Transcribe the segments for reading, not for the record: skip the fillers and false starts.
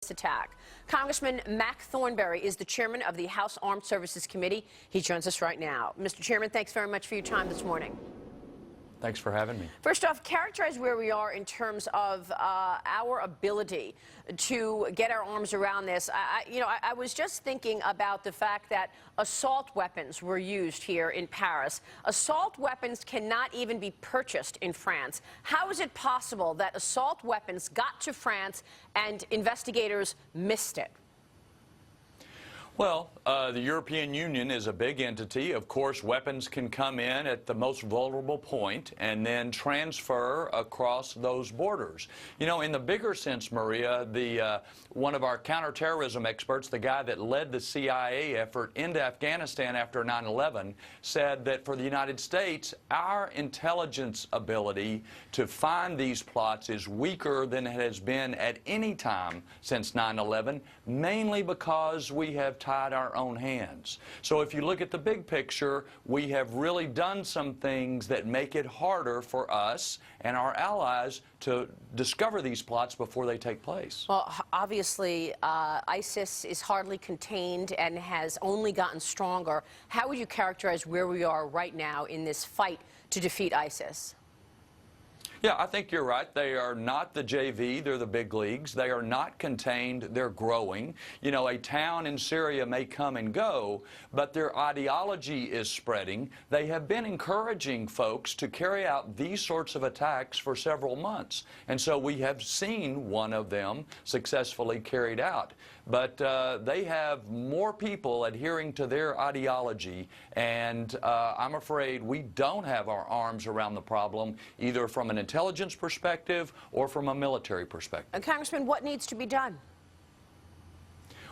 Paris attack. Congressman Mac Thornberry is the chairman of the House Armed Services Committee. He joins us right now. Mr. Chairman, thanks very much for your time this morning. Thanks for having me. First off, characterize where we are in terms of our ability to get our arms around this. I was just thinking about the fact that assault weapons were used here in Paris. Assault weapons cannot even be purchased in France. How is it possible that assault weapons got to France and investigators missed it? Well, the European Union is a big entity. Of course, weapons can come in at the most vulnerable point and then transfer across those borders. You know, in the bigger sense, Maria, one of our counterterrorism experts, the guy that led the CIA effort into Afghanistan after 9/11, said that for the United States, our intelligence ability to find these plots is weaker than it has been at any time since 9/11, mainly because we have tied our own hands. So if you look at the big picture, we have really done some things that make it harder for us and our allies to discover these plots before they take place. Well, obviously, ISIS is hardly contained and has only gotten stronger. How would you characterize where we are right now in this fight to defeat ISIS? Yeah, I think you're right. They are not the JV, they're the big leagues. They are not contained, they're growing. You know, a town in Syria may come and go, but their ideology is spreading. They have been encouraging folks to carry out these sorts of attacks for several months. And so we have seen one of them successfully carried out. But they have more people adhering to their ideology, and I'm afraid we don't have our arms around the problem, either from an intelligence perspective or from a military perspective. Congressman, what needs to be done?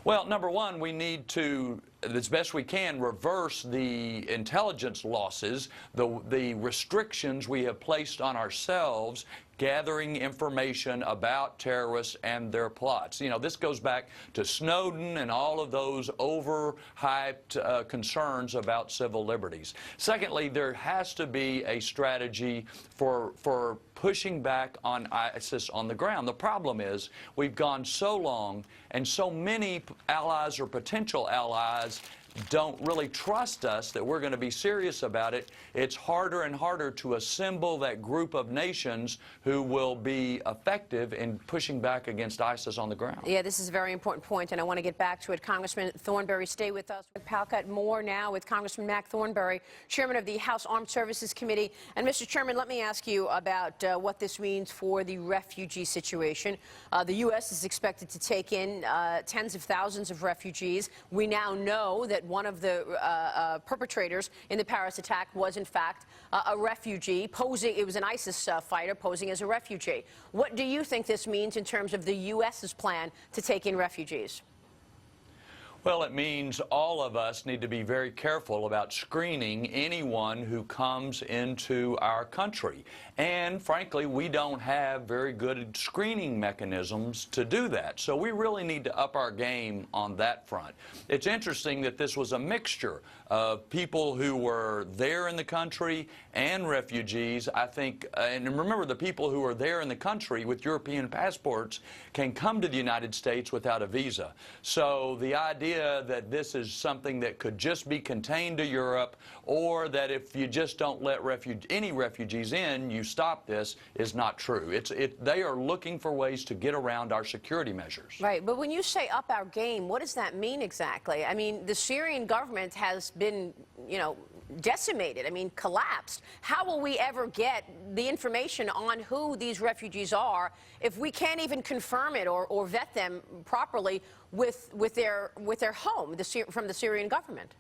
Well, number one, we need to, as best we can, reverse the intelligence losses, the restrictions we have placed on ourselves gathering information about terrorists and their plots. You know, this goes back to Snowden and all of those overhyped concerns about civil liberties. Secondly, there has to be a strategy for pushing back on ISIS on the ground. The problem is we've gone so long and so many allies or potential allies don't really trust us that we're going to be serious about it. It's harder and harder to assemble that group of nations who will be effective in pushing back against ISIS on the ground. Yeah, this is a very important point, and I want to get back to it. Congressman Thornberry, stay with us. Palcat, more now with Congressman Mac Thornberry, chairman of the House Armed Services Committee. And Mr. Chairman, let me ask you about what this means for the refugee situation. The U.S. is expected to take in tens of thousands of refugees. We now know that one of the perpetrators in the Paris attack was, in fact, a refugee posing. It was an ISIS fighter posing as a refugee. What do you think this means in terms of the U.S.'s plan to take in refugees? Well, it means all of us need to be very careful about screening anyone who comes into our country. And frankly, we don't have very good screening mechanisms to do that. So we really need to up our game on that front. It's interesting that this was a mixture of people who were there in the country and refugees. I think, and remember, the people who are there in the country with European passports can come to the United States without a visa. So the idea that this is something that could just be contained to Europe, or that if you just don't let any refugees in, you stop this, is not true. They are looking for ways to get around our security measures. Right, but when you say up our game, what does that mean exactly? I mean, the Syrian government has been, decimated, collapsed. How will we ever get the information on who these refugees are if we can't even confirm it or vet them properly with their home from the Syrian government?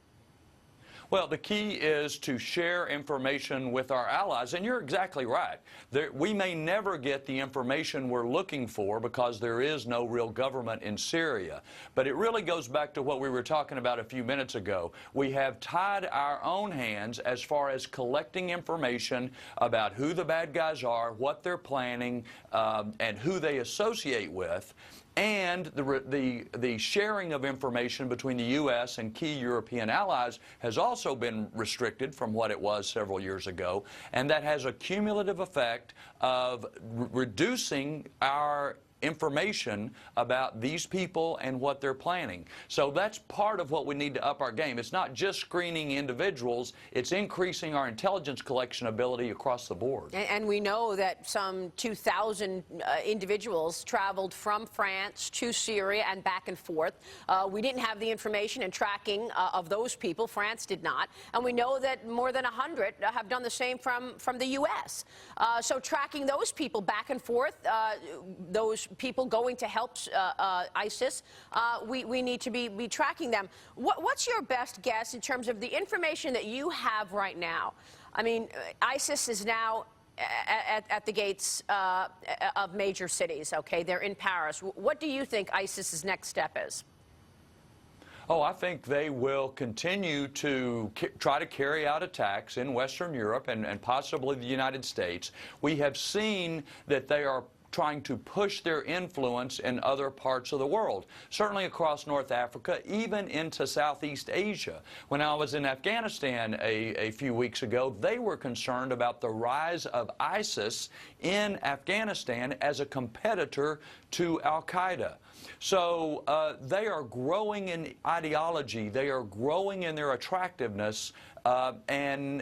Well, the key is to share information with our allies, and you're exactly right. We may never get the information we're looking for because there is no real government in Syria. But it really goes back to what we were talking about a few minutes ago. We have tied our own hands as far as collecting information about who the bad guys are, what they're planning, and who they associate with. And the sharing of information between the U.S. and key European allies has also been restricted from what it was several years ago, and that has a cumulative effect of reducing our information about these people and what they're planning. So that's part of what we need to up our game. It's not just screening individuals, it's increasing our intelligence collection ability across the board. And we know that some 2,000 individuals traveled from France to Syria and back and forth. We didn't have the information and tracking of those people. France did not. And we know that more than 100 have done the same from the U.S. So tracking those people back and forth, those people going to help ISIS, we need to be tracking them. What's your best guess in terms of the information that you have right now? I mean, ISIS is now at the gates of major cities, okay? They're in Paris. What do you think ISIS's next step is? Oh, I think they will continue to try to carry out attacks in Western Europe and possibly the United States. We have seen that they are trying to push their influence in other parts of the world, certainly across North Africa, even into Southeast Asia. When I was in Afghanistan a few weeks ago, they were concerned about the rise of ISIS in Afghanistan as a competitor to Al-Qaeda. So they are growing in ideology, they are growing in their attractiveness, and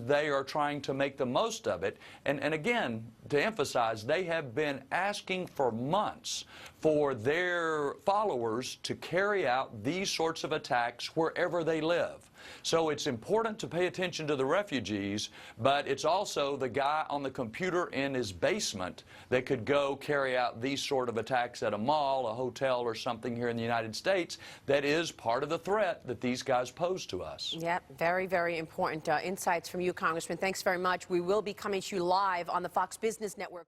they are trying to make the most of it. And again, to emphasize, they have been asking for months for their followers to carry out these sorts of attacks wherever they live. So it's important to pay attention to the refugees, but it's also the guy on the computer in his basement that could go carry out these sort of attacks at a mall, a hotel, or something here in the United States that is part of the threat that these guys pose to us. Yep, very, very important insights from you, Congressman. Thanks very much. We will be coming to you live on the Fox Business Network.